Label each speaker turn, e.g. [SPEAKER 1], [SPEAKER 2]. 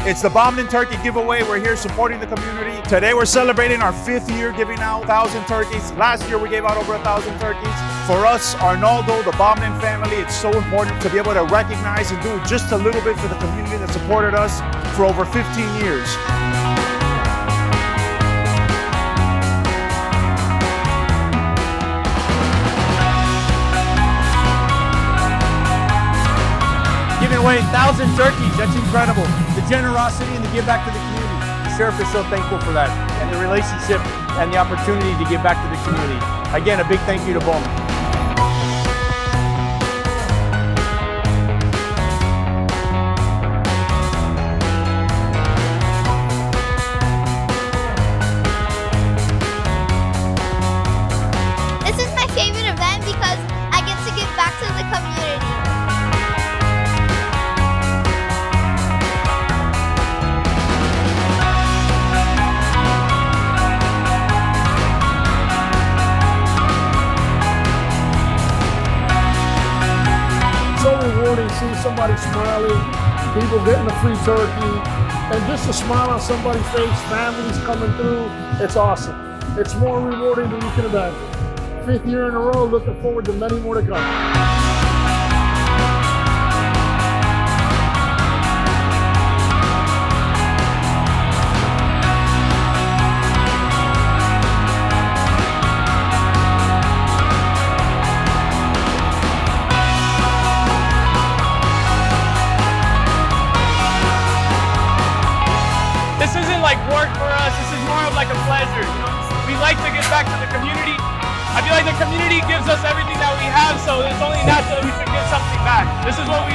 [SPEAKER 1] It's the Bomnin Turkey Giveaway. We're here supporting the community. Today we're celebrating our 5th year giving out 1,000 turkeys. Last year we gave out over 1,000 turkeys. For us, Arnaldo, the Bomnin family, it's so important to be able to recognize and do just a little bit for the community that supported us for over 15 years.
[SPEAKER 2] Giving away 1,000 turkeys, that's incredible. The generosity and the give back to the community. The sheriff is so thankful for that, and the relationship and the opportunity to give back to the community. Again, a big thank you to Bomnin.
[SPEAKER 3] This is my favorite event because I get to give back to the community.
[SPEAKER 4] So rewarding seeing somebody smiling, people getting a free turkey, and just a smile on somebody's face, families coming through. It's awesome. It's more rewarding than you can imagine. 5th year in a row, looking forward to many more to come.
[SPEAKER 2] This isn't like work for us, this is more of like a pleasure. You know? We like to give back to the community. I feel like the community gives us everything that we have, so it's only natural that we should give something back. This is what we